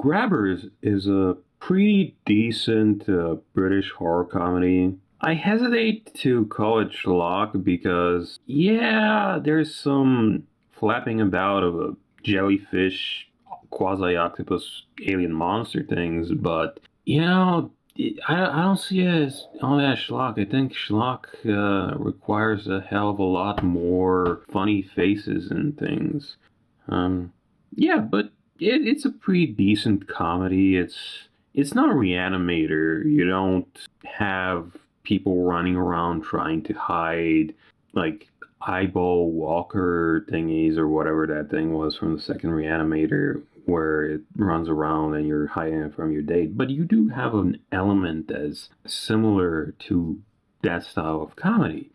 Grabbers is a pretty decent British horror comedy. I hesitate to call it schlock because, yeah, there's some flapping about of a jellyfish, quasi octopus, alien monster things, but, I don't see it as all that schlock. I think schlock requires a hell of a lot more funny faces and things. Um, yeah, but it's a pretty decent comedy. It's not a Reanimator. You don't have people running around trying to hide like eyeball walker thingies or whatever that thing was from the second Reanimator, where it runs around and you're hiding it from your date. But you do have an element that's similar to that style of comedy.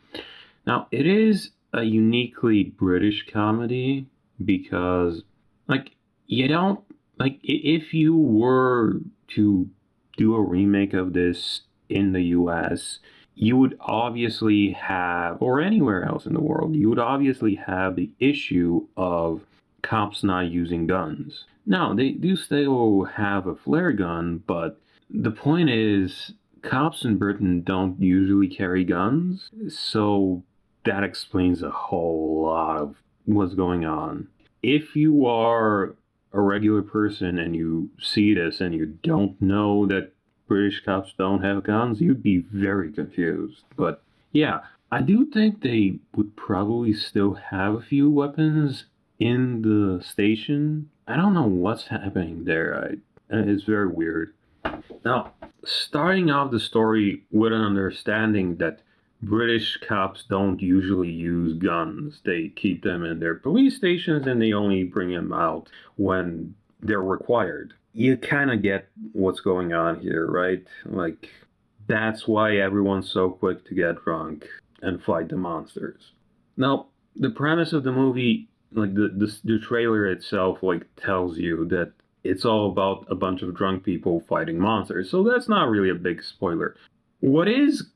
Now, it is a uniquely British comedy because, like, you don't, if you were to do a remake of this in the US, you would obviously have, or anywhere else in the world, you would obviously have the issue of cops not using guns. Now, they do still have a flare gun, but the point is, cops in Britain don't usually carry guns, so that explains a whole lot of what's going on. If you are a regular person and you see this and you don't know that British cops don't have guns, you'd be very confused. But yeah, I do think they would probably still have a few weapons in the station. I don't know what's happening there. It's very weird. Now, starting off the story with an understanding that British cops don't usually use guns. They keep them in their police stations and they only bring them out when they're required. You kind of get what's going on here, right? Like, that's why everyone's so quick to get drunk and fight the monsters. Now, the premise of the movie, like the trailer itself, like tells you that it's all about a bunch of drunk people fighting monsters. So that's not really a big spoiler. What is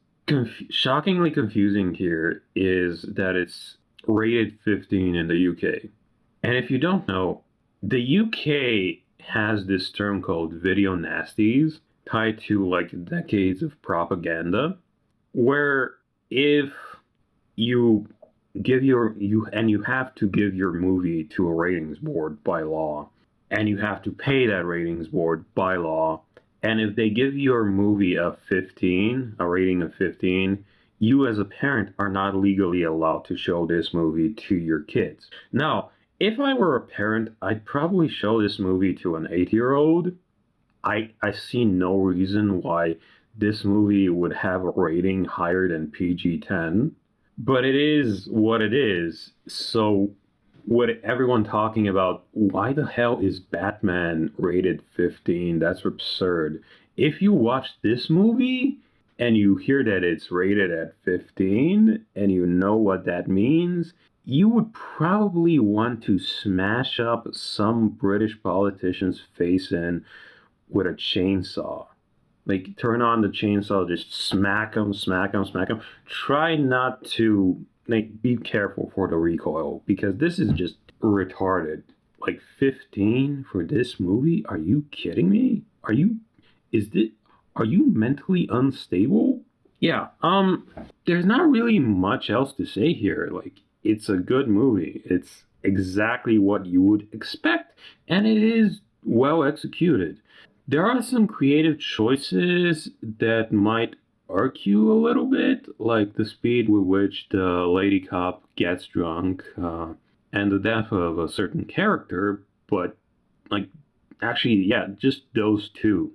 shockingly confusing here is that it's rated 15 in the UK. And if you don't know, the UK has this term called video nasties tied to like decades of propaganda, where if you you have to give your movie to a ratings board by law, and you have to pay that ratings board by law, and if they give your movie a 15, a rating of 15, you as a parent are not legally allowed to show this movie to your kids. Now, if I were a parent, I'd probably show this movie to an 8-year-old. I see no reason why this movie would have a rating higher than PG-10, but it is what it is. So what everyone talking about, why the hell is Batman rated 15? That's absurd. If you watch this movie and you hear that it's rated at 15 and you know what that means, you would probably want to smash up some British politician's face in with a chainsaw. Like, turn on the chainsaw, just smack him, smack him, smack him. Try not to, like, be careful for the recoil, because this is just retarded. Like, 15 for this movie? Are you kidding me? Are you mentally unstable? Yeah, there's not really much else to say here. Like, it's a good movie. It's exactly what you would expect, and it is well executed. There are some creative choices that might irk you a little bit, like the speed with which the lady cop gets drunk, and the death of a certain character, but, like, actually, yeah, just those two.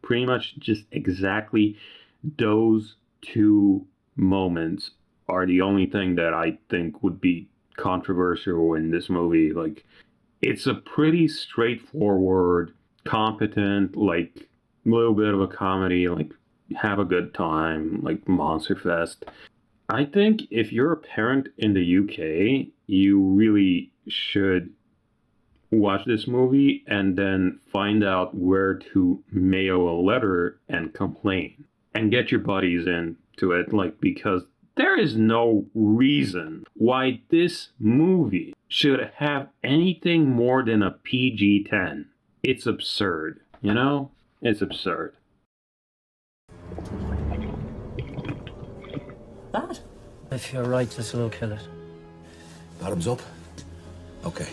Pretty much just exactly those two moments are the only thing that I think would be controversial in this movie. Like, it's a pretty straightforward, competent, like, little bit of a comedy, like, have a good time, like Monster Fest. I think if you're a parent in the UK, you really should watch this movie and then find out where to mail a letter and complain and get your buddies into it, like, because there is no reason why this movie should have anything more than a PG-10. It's absurd, you know? It's absurd. That? If you're right, this will kill it. Bottoms up? Okay.